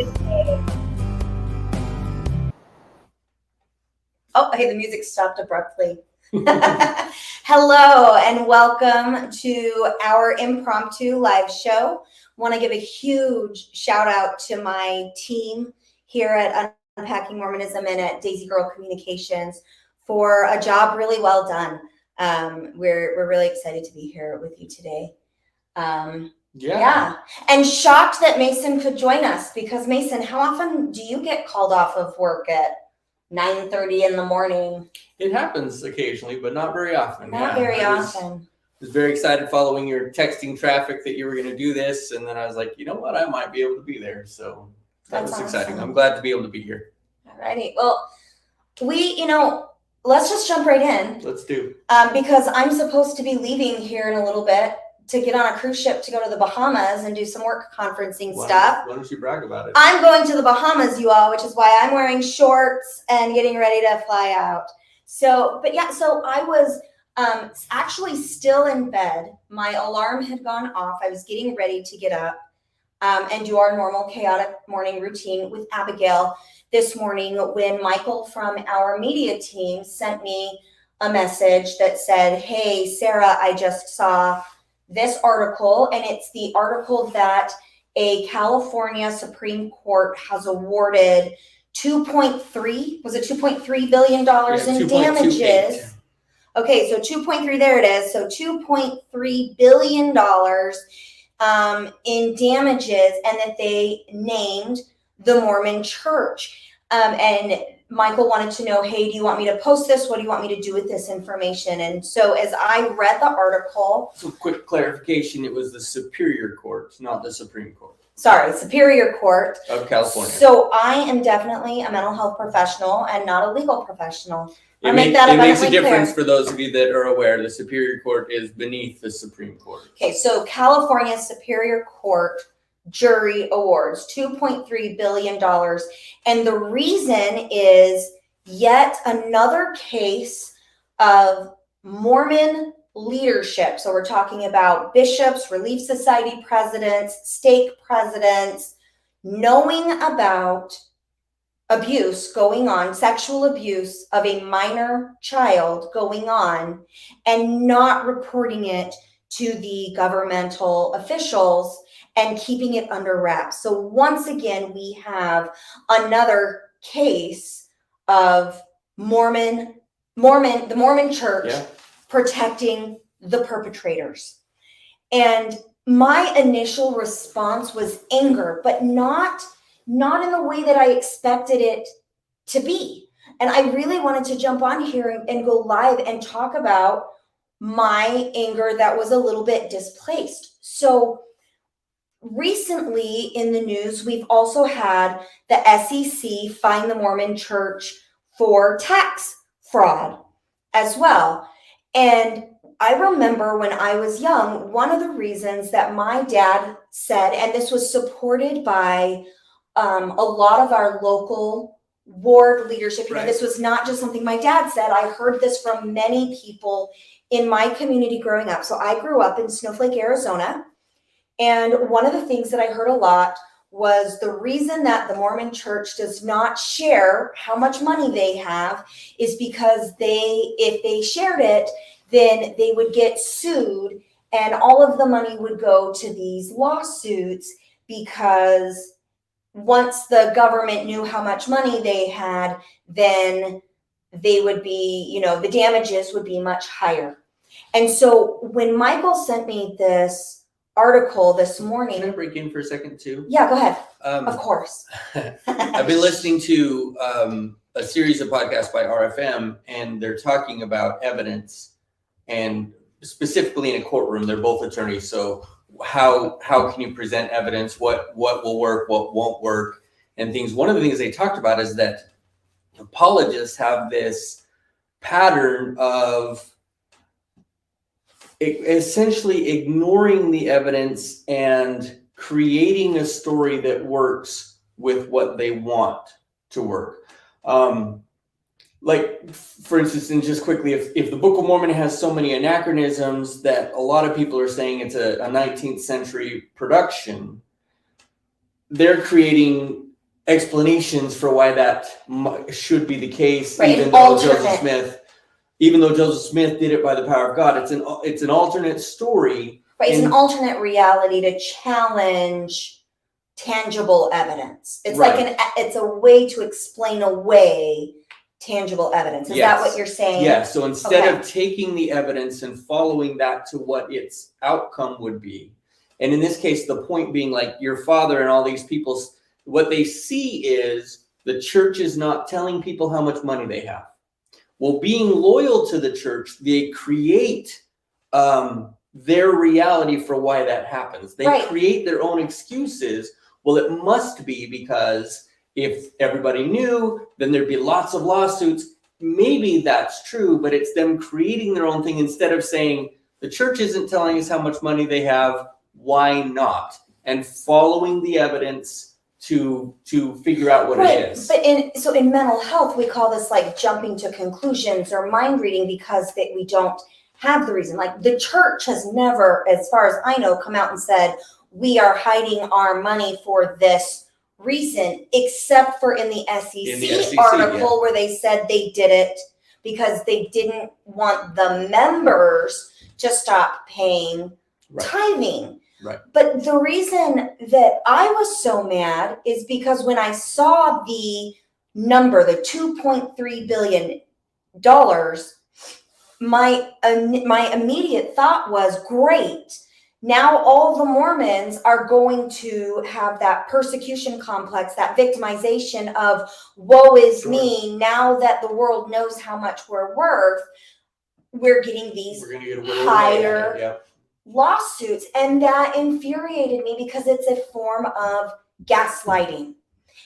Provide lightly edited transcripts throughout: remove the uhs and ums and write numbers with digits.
you today. Oh, hey, the music stopped abruptly. Hello and welcome to our impromptu live show. Want to give a huge shout out to my team here at Unpacking Mormonism and at Daisy Girl Communications for a job really well done. We're really excited to be here with you today. Yeah. And shocked that Mason could join us because Mason, how often do you get called off of work at 9:30 in the morning? It happens occasionally, but not very often. Not very often. I was very excited following your texting traffic that you were going to do this. And then I was like, you know what? I might be able to be there. So that was exciting. I'm glad to be able to be here. All righty. Well, let's just jump right in. Let's do. Because I'm supposed to be leaving here in a little bit to get on a cruise ship to go to the Bahamas and do some work conferencing stuff. Why don't you brag about it? I'm going to the Bahamas, you all, which is why I'm wearing shorts and getting ready to fly out. So I was actually still in bed. My alarm had gone off. I was getting ready to get up and do our normal chaotic morning routine with Abigail this morning when Michael from our media team sent me a message that said, "Hey, Sarah, I just saw this article," and it's the article that a California Supreme Court has awarded $2.3 billion in damages. Okay, so 2.3, there it is. So $2.3 billion in damages, and that they named the Mormon Church. And Michael wanted to know, hey, do you want me to post this? What do you want me to do with this information? And so as I read the article. So quick clarification, it was the Superior Court, not the Supreme Court. Sorry, Superior Court of California. So I am definitely a mental health professional and not a legal professional. It makes a difference for those of you that are aware. The Superior Court is beneath the Supreme Court. Okay, so California Superior Court jury awards $2.3 billion. And the reason is yet another case of Mormon leadership. So we're talking about bishops, Relief Society presidents, stake presidents, knowing about abuse going on, sexual abuse of a minor child going on, and not reporting it to the governmental officials and keeping it under wraps. So once again, we have another case of the Mormon Church protecting the perpetrators. And my initial response was anger, but not in the way that I expected it to be. And I really wanted to jump on here and go live and talk about my anger that was a little bit displaced. So recently in the news, we've also had the SEC fine the Mormon Church for tax fraud as well. And I remember when I was young, one of the reasons that my dad said, and this was supported by a lot of our local ward leadership, this was not just something my dad said. I heard this from many people in my community growing up. So I grew up in Snowflake, Arizona. And one of the things that I heard a lot was the reason that the Mormon Church does not share how much money they have is because if they shared it, then they would get sued and all of the money would go to these lawsuits, because once the government knew how much money they had, then they would be, the damages would be much higher. And so when Michael sent me this article this morning. Can I break in for a second too? Yeah, go ahead. Of course. I've been listening to a series of podcasts by RFM, and they're talking about evidence, and specifically in a courtroom. They're both attorneys, so how can you present evidence? What will work? What won't work? And things. One of the things they talked about is that apologists have this pattern of essentially ignoring the evidence and creating a story that works with what they want to work. Like, for instance, and just quickly, if the Book of Mormon has so many anachronisms that a lot of people are saying it's a 19th century production, they're creating explanations for why that should be the case, Right, even an though alternate. Joseph Smith did it by the power of God. It's an alternate story. Right, it's an And- alternate reality to challenge tangible evidence. It's Right. like it's a way to explain away tangible evidence. Is that Yes. what you're saying? Yeah. So instead Okay. of taking the evidence and following that to what its outcome would be, and in this case, the point being like your father and all these people, what they see is the church is not telling people how much money they have. Well, being loyal to the church, they create their reality for why that happens. They Right. create their own excuses. Well, it must be because if everybody knew, then there'd be lots of lawsuits. Maybe that's true, but it's them creating their own thing instead of saying the church isn't telling us how much money they have. Why not? And following the evidence to figure out what Right, it is. but in mental health, we call this like jumping to conclusions or mind reading because we don't have the reason. Like the church has never, as far as I know, come out and said, we are hiding our money for this reason, except for in the SEC article where they said they did it because they didn't want the members to stop paying tithing. Right. But the reason that I was so mad is because when I saw the number, the $2.3 billion, my immediate thought was, great. Now all the Mormons are going to have that persecution complex, that victimization of woe is me. Now that the world knows how much we're worth, we're getting these higher lawsuits. And that infuriated me because it's a form of gaslighting.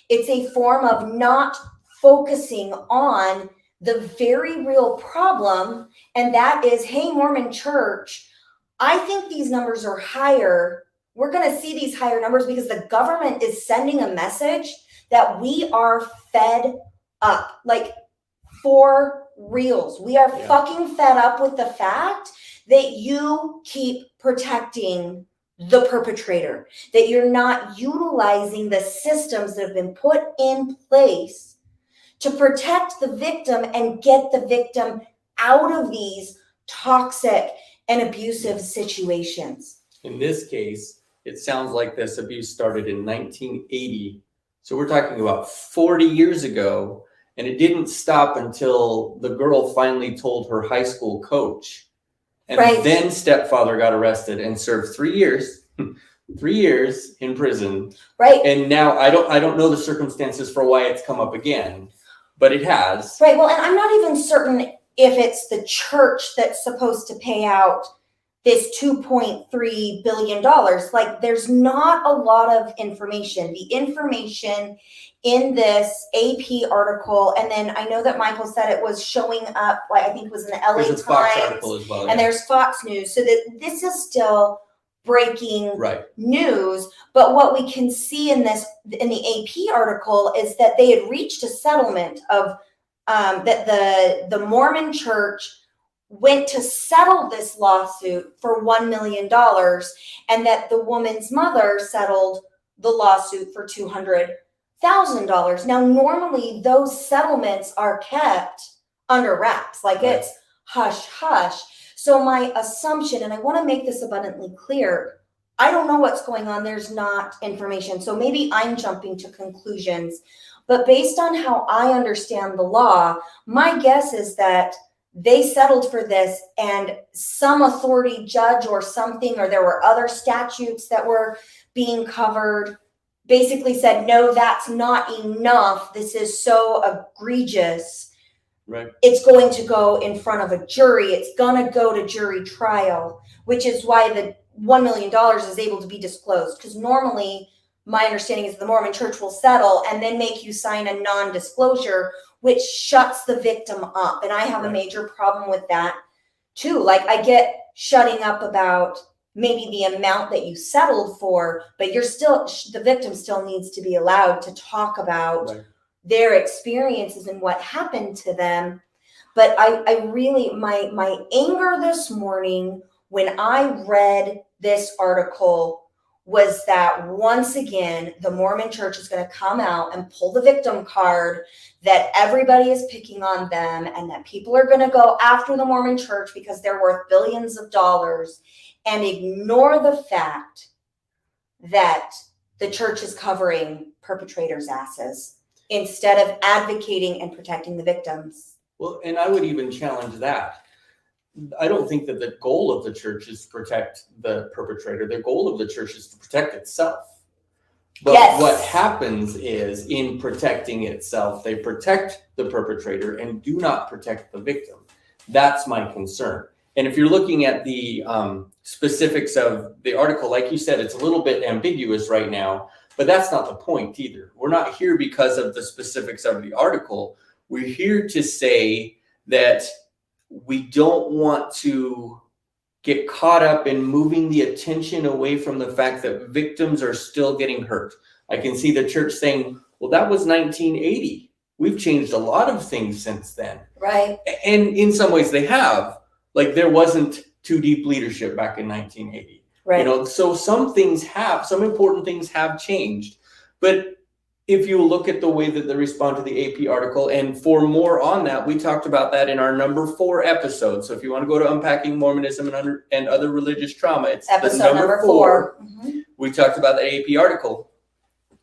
It's a form of not focusing on the very real problem. And that is, hey, Mormon church, I think these numbers are higher. We're going to see these higher numbers because the government is sending a message that we are fed up. Like, for reals. We are fucking fed up with the fact that you keep protecting the perpetrator, that you're not utilizing the systems that have been put in place to protect the victim and get the victim out of these toxic and abusive situations. In this case, it sounds like this abuse started in 1980. So we're talking about 40 years ago. And it didn't stop until the girl finally told her high school coach. And then stepfather got arrested and served 3 years, 3 years in prison. Right. And now I don't know the circumstances for why it's come up again, but it has. Right. Well, and I'm not even certain if it's the church that's supposed to pay out this $2.3 billion. Like, there's not a lot of information. The information in this AP article, and then I know that Michael said it was showing up, like I think it was in the LA Times. There's a Fox article as well. And there's Fox News. So that this is still breaking news. But what we can see in the AP article is that they had reached a settlement of that the Mormon church went to settle this lawsuit for $1 million, and that the woman's mother settled the lawsuit for $200,000. Now, normally those settlements are kept under wraps, like it's hush hush. So my assumption, and I want to make this abundantly clear, I don't know what's going on. There's not information. So maybe I'm jumping to conclusions, but based on how I understand the law, my guess is that they settled for this, and some authority judge or something, or there were other statutes that were being covered, basically said, no, that's not enough. This is so egregious. Right. It's going to go in front of a jury. It's going to go to jury trial, which is why the $1 million is able to be disclosed. Because normally, my understanding is the Mormon church will settle and then make you sign a non-disclosure, which shuts the victim up. And I have a major problem with that too. Like, I get shutting up about maybe the amount that you settled for, but you're still, the victim still needs to be allowed to talk about their experiences and what happened to them. But I really, my anger this morning when I read this article was that once again, the Mormon church is going to come out and pull the victim card, that everybody is picking on them and that people are going to go after the Mormon church because they're worth billions of dollars, and ignore the fact that the church is covering perpetrators' asses instead of advocating and protecting the victims. Well, and I would even challenge that. I don't think that the goal of the church is to protect the perpetrator. The goal of the church is to protect itself. But yes. What happens is, in protecting itself, they protect the perpetrator and do not protect the victim. That's my concern. And if you're looking at the specifics of the article, like you said, it's a little bit ambiguous right now, but that's not the point either. We're not here because of the specifics of the article. We're here to say that we don't want to get caught up in moving the attention away from the fact that victims are still getting hurt. I can see the church saying, well, that was 1980. We've changed a lot of things since then. Right. And in some ways they have. Like, there wasn't too deep leadership back in 1980. Right. You know, so some important things have changed. But if you look at the way that they respond to the AP article, and for more on that, we talked about that in our number 4 episode. So if you want to go to Unpacking Mormonism and Other Religious Trauma, it's episode the number 4. Mm-hmm. We talked about the AP article.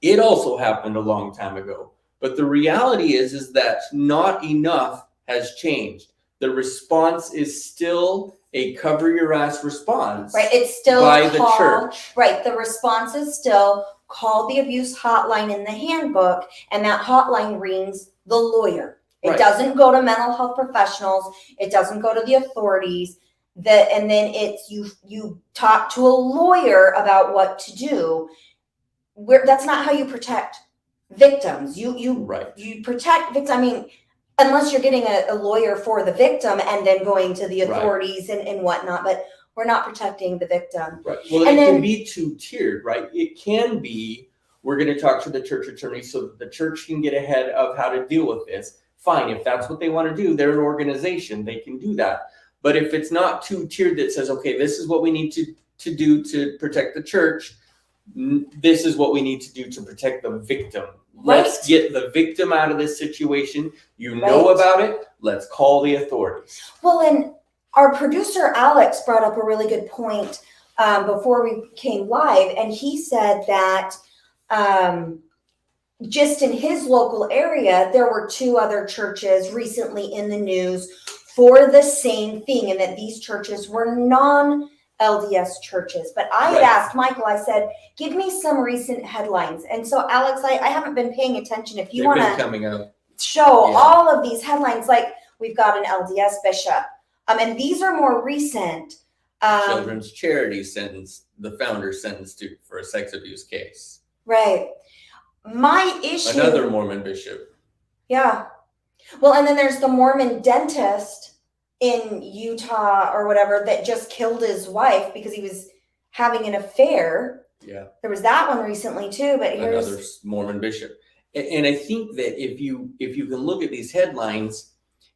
It also happened a long time ago. But the reality is that not enough has changed. The response is still a cover your ass response. Right. It's still by the church. Right. The response is still call the abuse hotline in the handbook, and that hotline rings the lawyer. It Right. doesn't go to mental health professionals. It doesn't go to the authorities. And then it's you talk to a lawyer about what to do. That's not how you protect victims. You protect victims. I mean, unless you're getting a lawyer for the victim and then going to the authorities and whatnot, but we're not protecting the victim. Right. Well, it can be two-tiered, right? It can be, we're going to talk to the church attorney so that the church can get ahead of how to deal with this. Fine. If that's what they want to do, they're an organization. They can do that. But if it's not two-tiered that says, okay, this is what we need to do to protect the church, this is what we need to do to protect the victim. Right. Let's get the victim out of this situation. You know about it. Let's call the authorities. Well, and our producer, Alex, brought up a really good point before we came live. And he said that just in his local area, there were 2 other churches recently in the news for the same thing, and that these churches were non-LDS churches. But I had asked Michael, I said, give me some recent headlines. And so, Alex, I haven't been paying attention. If you want to show all of these headlines, like we've got an LDS bishop. And these are more recent. Children's Charity sentenced the founder for a sex abuse case. Right. My issue. Another Mormon bishop. Yeah. Well, and then there's the Mormon dentist in Utah or whatever that just killed his wife because he was having an affair. Yeah. There was that one recently too, but here's another Mormon bishop. And I think that if you can look at these headlines,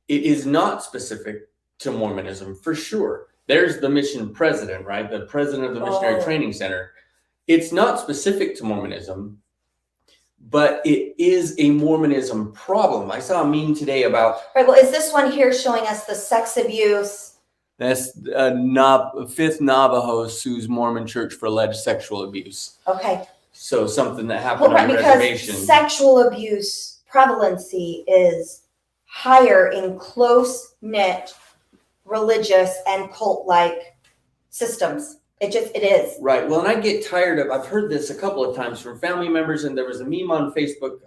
it is not specific to Mormonism for sure. There's the mission president, right? The president of the Missionary Training Center. It's not specific to Mormonism, but it is a Mormonism problem. I saw a meme today about. Right. Well, is this one here showing us the sex abuse? That's Fifth Navajo sues Mormon church for alleged sexual abuse. Okay. So something that happened on the reservation. Because sexual abuse prevalency is higher in close-knit religious and cult-like systems. It is. Right. Well, and I get tired of, I've heard this a couple of times from family members, and there was a meme on Facebook,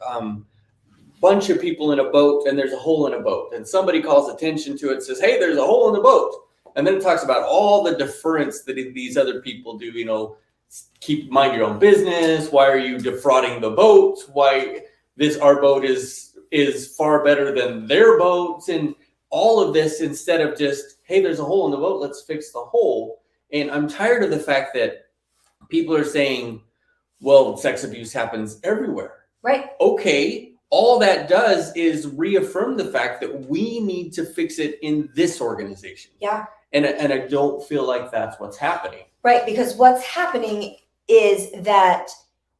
bunch of people in a boat, and there's a hole in a boat, and somebody calls attention to it, says, hey, there's a hole in the boat. And then it talks about all the deference that these other people do, mind your own business. Why are you defrauding the boat? Why our boat is far better than their boats, and all of this instead of just, hey, there's a hole in the boat, let's fix the hole. And I'm tired of the fact that people are saying, well, sex abuse happens everywhere. Right. Okay. All that does is reaffirm the fact that we need to fix it in this organization. Yeah. And I don't feel like that's what's happening. Right. Because what's happening is that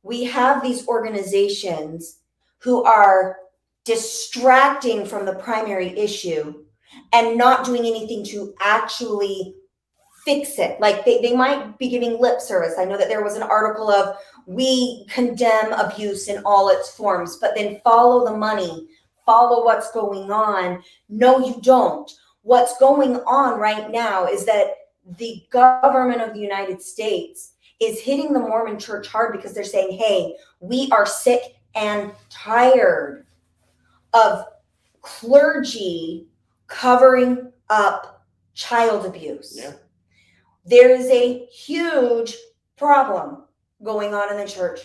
we have these organizations who are distracting from the primary issue and not doing anything to actually fix it. Like they might be giving lip service. I know that there was an article of, we condemn abuse in all its forms, but then follow the money, follow what's going on. No, you don't. What's going on right now is that the government of the United States is hitting the Mormon church hard because they're saying, hey, we are sick and tired of clergy covering up child abuse. Yeah. There is a huge problem going on in the church,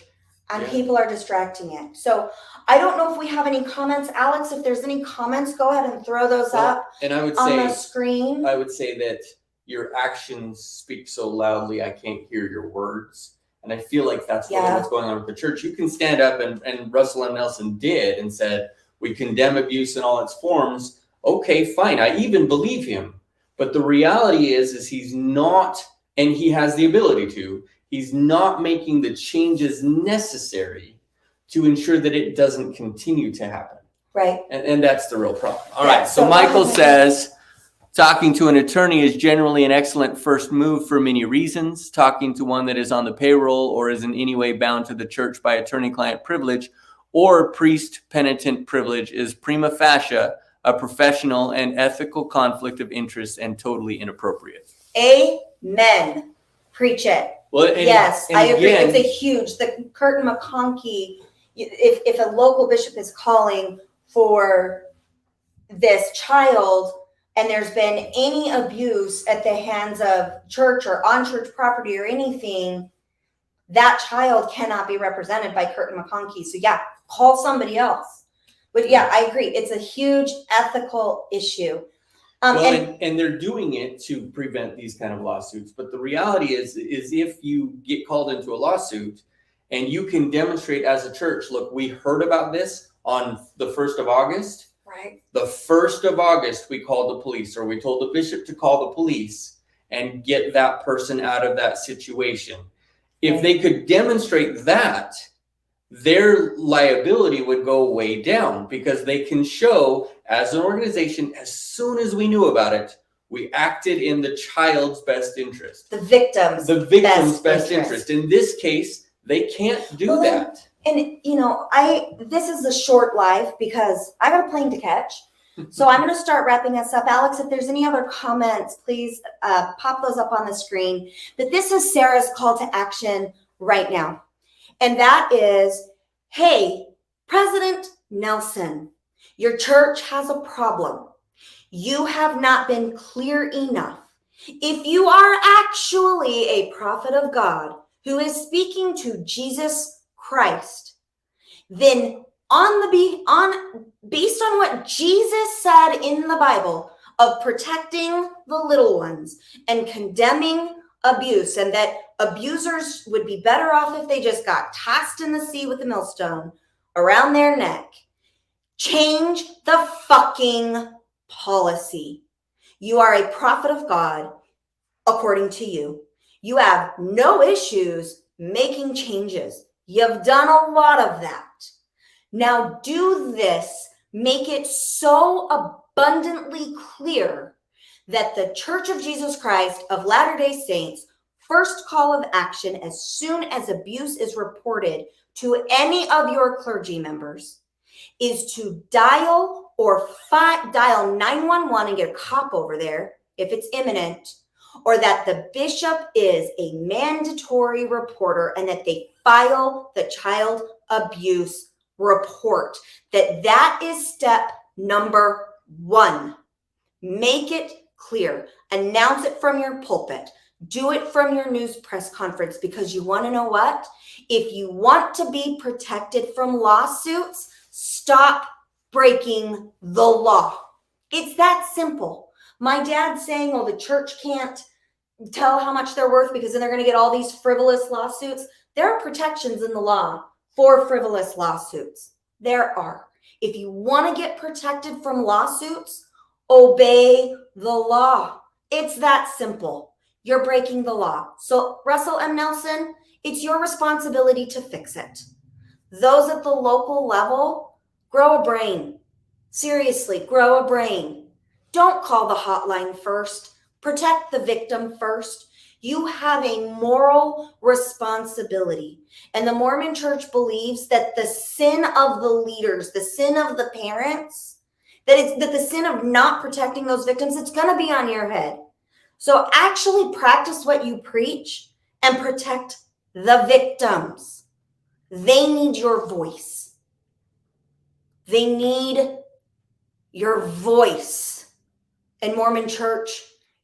and Yeah. people are distracting it. So I don't know if we have any comments. Alex, if there's any comments, go ahead and throw those up And I would on the say, screen. I would say that your actions speak so loudly, I can't hear your words. And I feel like that's really what's going on with the church. You can stand up, and Russell M. Nelson did and said, we condemn abuse in all its forms. Okay, fine. I even believe him. But the reality is he's not, and he has the ability to, he's not making the changes necessary to ensure that it doesn't continue to happen. Right. And that's the real problem. All Yeah, right. So Michael says, talking to an attorney is generally an excellent first move for many reasons. Talking to one that is on the payroll or is in any way bound to the church by attorney-client privilege or priest-penitent privilege is prima facie a professional and ethical conflict of interest and totally inappropriate. Amen. Preach it. Well, Yes, I agree. Again, It's a huge, the Curtin McConkie, if a local bishop is calling for this child and there's been any abuse at the hands of church or on church property or anything, that child cannot be represented by Curtin McConkie. So yeah, call somebody else. But yeah, I agree. It's a huge ethical issue. And they're doing it to prevent these kind of lawsuits. But the reality is if you get called into a lawsuit and you can demonstrate as a church, look, we heard about this on the 1st of August. Right. The 1st of August, we called the police, or we told the bishop to call the police and get that person out of that situation. If they could demonstrate that, their liability would go way down because they can show as an organization, as soon as we knew about it, we acted in the child's best interest. The victim's best interest. In this case, they can't do that. And you know, this is a short live because I got a plane to catch. So I'm going to start wrapping us up. Alex, if there's any other comments, please pop those up on the screen. But this is Sarah's call to action right now. And that is, hey, President Nelson, your church has a problem. You have not been clear enough. If you are actually a prophet of God who is speaking to Jesus Christ, then based on what Jesus said in the Bible of protecting the little ones and condemning abuse, and that abusers would be better off if they just got tossed in the sea with a millstone around their neck, change the fucking policy. You are a prophet of God, according to you. You have no issues making changes. You've done a lot of that. Now do this, make it so abundantly clear that the Church of Jesus Christ of Latter-day Saints' first call of action as soon as abuse is reported to any of your clergy members is to dial 911 and get a cop over there if it's imminent, or that the bishop is a mandatory reporter and that they file the child abuse report. That is step number 1. Make it clear. Announce it from your pulpit. Do it from your news press conference, because you want to know what? If you want to be protected from lawsuits, stop breaking the law. It's that simple. My dad's saying, oh, the church can't tell how much they're worth because then they're going to get all these frivolous lawsuits. There are protections in the law for frivolous lawsuits. There are. If you want to get protected from lawsuits, obey the law. It's that simple. You're breaking the law. So Russell M. Nelson, it's your responsibility to fix it. Those at the local level, grow a brain. Seriously, grow a brain. Don't call the hotline first. Protect the victim first. You have a moral responsibility. And the Mormon Church believes that the sin of the leaders, the sin of the parents, that the sin of not protecting those victims, it's going to be on your head. So actually practice what you preach and protect the victims. They need your voice. They need your voice. And Mormon Church,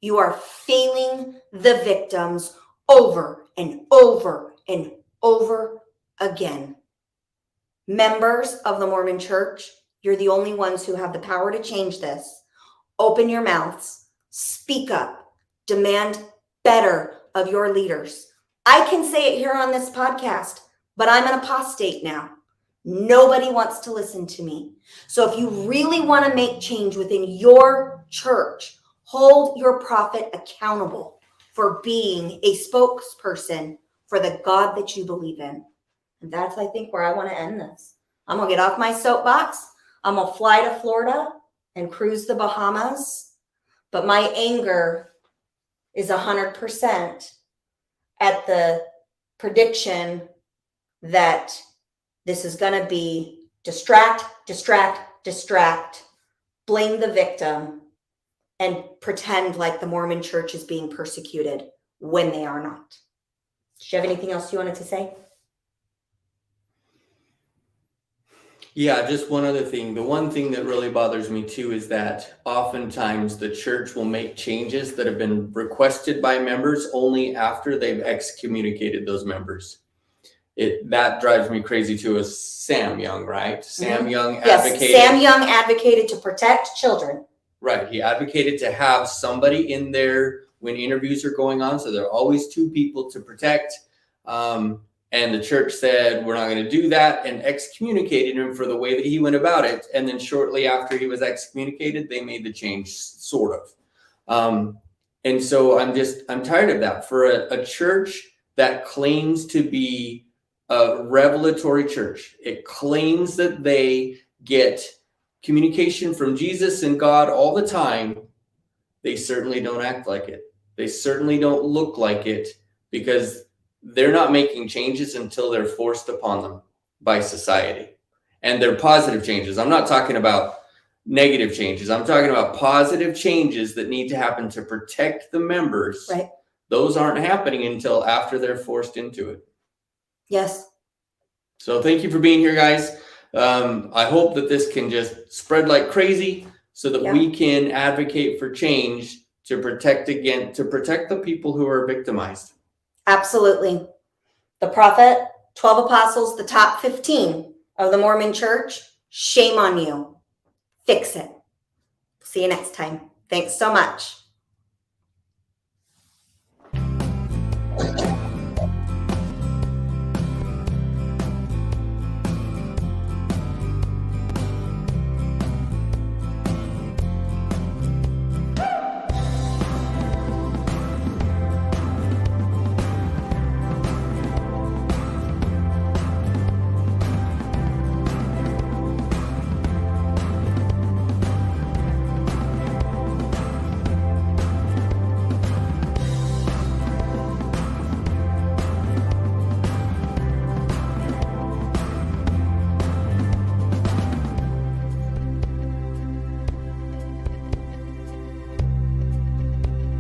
you are failing the victims over and over and over again. Members of the Mormon Church, you're the only ones who have the power to change this. Open your mouths, speak up, demand better of your leaders. I can say it here on this podcast, but I'm an apostate now. Nobody wants to listen to me. So if you really want to make change within your church, hold your prophet accountable for being a spokesperson for the God that you believe in. And that's, I think, where I want to end this. I'm going to get off my soapbox. I'm going to fly to Florida and cruise the Bahamas. But my anger is 100% at the prediction that this is going to be distract, blame the victim, and pretend like the Mormon Church is being persecuted when they are not. Do you have anything else you wanted to say? Yeah, just one other thing. The one thing that really bothers me too is that oftentimes the church will make changes that have been requested by members only after they've excommunicated those members. That drives me crazy too. Is Sam Young, right? Sam Young advocated. Yes, Sam Young advocated to protect children. Right. He advocated to have somebody in there when interviews are going on. So there are always two people to protect. And the church said, we're not going to do that, and excommunicated him for the way that he went about it. And then shortly after he was excommunicated, they made the change, sort of. And so I'm tired of that. For a church that claims to be a revelatory church, it claims that they get communication from Jesus and God all the time. They certainly don't act like it. They certainly don't look like it, because they're not making changes until they're forced upon them by society. And they're positive changes. I'm not talking about negative changes. I'm talking about positive changes that need to happen to protect the members. Right. Those aren't happening until after they're forced into it. Yes. So thank you for being here, guys. I hope that this can just spread like crazy so that we can advocate for change to protect the people who are victimized. Absolutely. The prophet, 12 apostles, the top 15 of the Mormon Church. Shame on you. Fix it. See you next time. Thanks so much.